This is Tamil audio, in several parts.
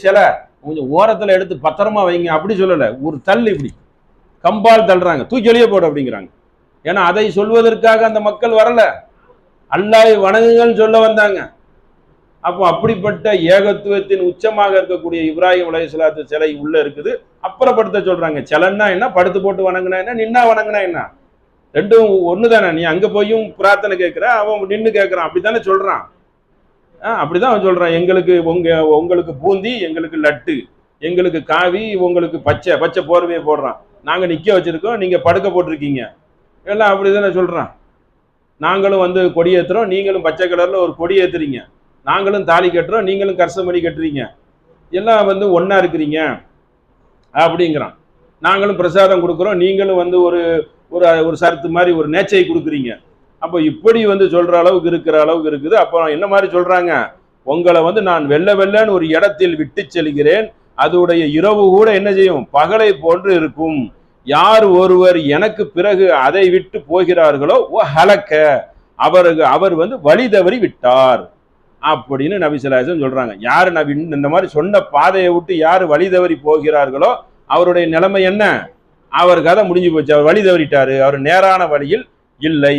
சில கொஞ்சம் ஓரத்துல எடுத்து பத்திரமா வைங்க அப்படி சொல்லல, ஒரு தள்ளு இப்படி கம்பால் தள்ளுறாங்க, தூக்கி வெளியே போடு அப்படிங்கிறாங்க. ஏன்னா அதை சொல்வதற்காக அந்த மக்கள் வரல, அல்லாஹ்வை வணங்குங்கள் சொல்ல வந்தாங்க. அப்போ அப்படிப்பட்ட ஏகத்துவத்தின் உச்சமாக இருக்கக்கூடிய இப்ராஹிம் அலைஹிஸ்ஸலாத்து சிலை உள்ள இருக்குது, அப்புறப்படுத்த சொல்றாங்க. சிலைன்னா என்ன, படுத்து போட்டு வணங்கினா என்ன, நின்னா வணங்கினா என்ன, ரெண்டும் ஒண்ணுதானே. நீ அங்க போயும் பிரார்த்தனை கேட்கிற, அவன் நின்று கேட்கறான், அப்படித்தானே சொல்றான். அப்படிதான் அவன் சொல்றான். எங்களுக்கு உங்களுக்கு பூந்தி, எங்களுக்கு லட்டு, எங்களுக்கு காவி, உங்களுக்கு பச்சை பச்சை போர்வையை போடுறான், நாங்க நிக்க வச்சிருக்கோம், நீங்க படுக்க போட்டிருக்கீங்க, எல்லாம் அப்படிதானே சொல்றான். நாங்களும் கொடி ஏத்துறோம், நீங்களும் பச்சை கலர்ல ஒரு கொடி ஏத்துறீங்க, நாங்களும் தாலி கட்டுறோம், நீங்களும் கர்சமணி கட்டுறீங்க, எல்லாம் ஒன்னா இருக்கிறீங்க அப்படிங்கிறான். நாங்களும் பிரசாதம் கொடுக்குறோம், நீங்களும் ஒரு ஒரு சரத்து மாதிரி ஒரு நேச்சை கொடுக்குறீங்க. அப்போ இப்படி சொல்ற அளவுக்கு இருக்கிற அளவுக்கு இருக்குது. அப்போ என்ன மாதிரி சொல்றாங்க, உங்களை நான் வெள்ள வெள்ளன்னு ஒரு இடத்தில் விட்டு செல்கிறேன், அதோடைய இரவு கூட என்ன செய்யும், பகலை போன்று இருக்கும். யார் ஒருவர் எனக்கு பிறகு அதை விட்டு போகிறார்களோ ஓ ஹலக்க, அவர் வழி தவறி விட்டார் அப்படின்னு நபி ஸல்லல்லாஹு அலைஹி வஸல்லம் சொல்றாங்க. யாரு நபி இந்த மாதிரி சொன்ன பாதையை விட்டு யாரு வழி தவறி போகிறார்களோ அவருடைய நிலைமை என்ன, அவர் கதை முடிஞ்சு போச்சு, அவர் வழி தவறிட்டாரு, அவர் நேரான வழியில் இல்லை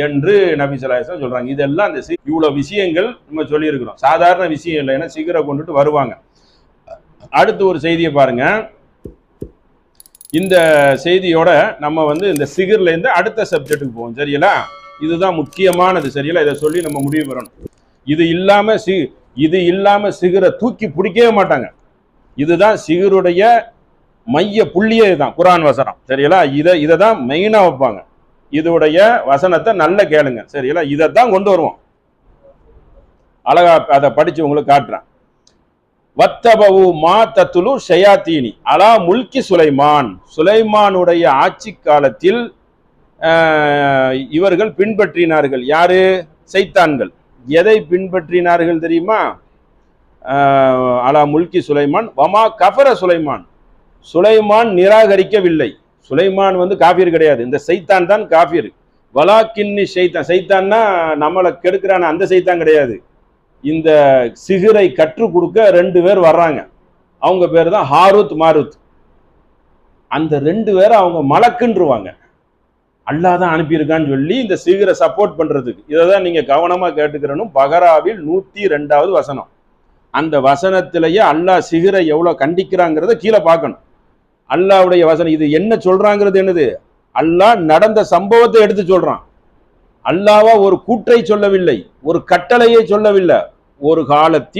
என்று நபி ஸல்லல்லாஹு அலைஹி வஸல்லம் சொல்றாங்க. இதெல்லாம் அந்த இவ்வளவு விஷயங்கள் நம்ம சொல்லி இருக்கிறோம், சாதாரண விஷயம் இல்லை. ஏன்னா சிகரை கொண்டுட்டு வருவாங்க. அடுத்து ஒரு செய்தியை பாருங்க. இந்த செய்தியோட நம்ம இந்த சிகர்ல இருந்து அடுத்த சப்ஜெக்டுக்கு போவோம், சரிங்களா? இதுதான் முக்கியமானது, சரிங்களா? இதை சொல்லி நம்ம முடிவு பெறணும். இது இல்லாம சிகரை தூக்கி பிடிக்கவே மாட்டாங்க. இதுதான் சிகருடைய மைய புள்ளியே தான் குர்ஆன் வசனம், சரிங்களா? இதை தான் மெயினா வைப்பாங்க. இதோடைய வசனத்தை நல்ல கேளுங்க, சரிங்களா? இதைத்தான் கொண்டு வருவோம். அழகா அதை படிச்சு உங்களுக்கு காட்டுறேன். வத்தபவு மா தத்துலு ஷயாத்தீனி அலா முல்கி சுலைமான், சுலைமானுடைய ஆட்சி காலத்தில் இவர்கள் பின்பற்றினார்கள். யாரு? சைத்தான்கள். எதை பின்பற்றினார்கள் தெரியுமா? அலா முல்கி சுலைமான் வமா கஃபர சுலைமான், சுலைமான் நிராகரிக்கவில்லை. சுலைமான் காஃபிர் கிடையாது, இந்த சைத்தான் தான் காஃபிர். வலாக்கின்னி சைத்தான், சைத்தான்னா நம்மளை கெடுக்கிறான அந்த சைத்தான் கிடையாது. இந்த சிகரை கற்றுக் கொடுக்க 2 பேர் வர்றாங்க, அவங்க பேர் தான் ஹாரூத் மாரூத். அந்த 2 பேரை அவங்க மலக்குன்றுவாங்க, அல்லாஹ் தான் அனுப்பியிருக்கான்னு சொல்லி இந்த சிகரை சப்போர்ட் பண்றதுக்கு. இதை தான் நீங்க கவனமா கேட்டுக்கிறணும். பகராவில் 102வது வசனம். அந்த வசனத்திலேயே அல்லாஹ் சிகரை எவ்வளவு கண்டிக்கிறாங்கிறத கீழே பார்க்கணும். அல்லாஹ்வுடைய வசனம் இது என்ன சொல்றாங்கிறது என்னது, அல்லாஹ் நடந்த சம்பவத்தை எடுத்து சொல்றான். அல்லாஹ்வா ஒரு கூற்றை சொல்லவில்லை, ஒரு கட்டளையை சொல்லவில்லை. ஒரு காலத்தில்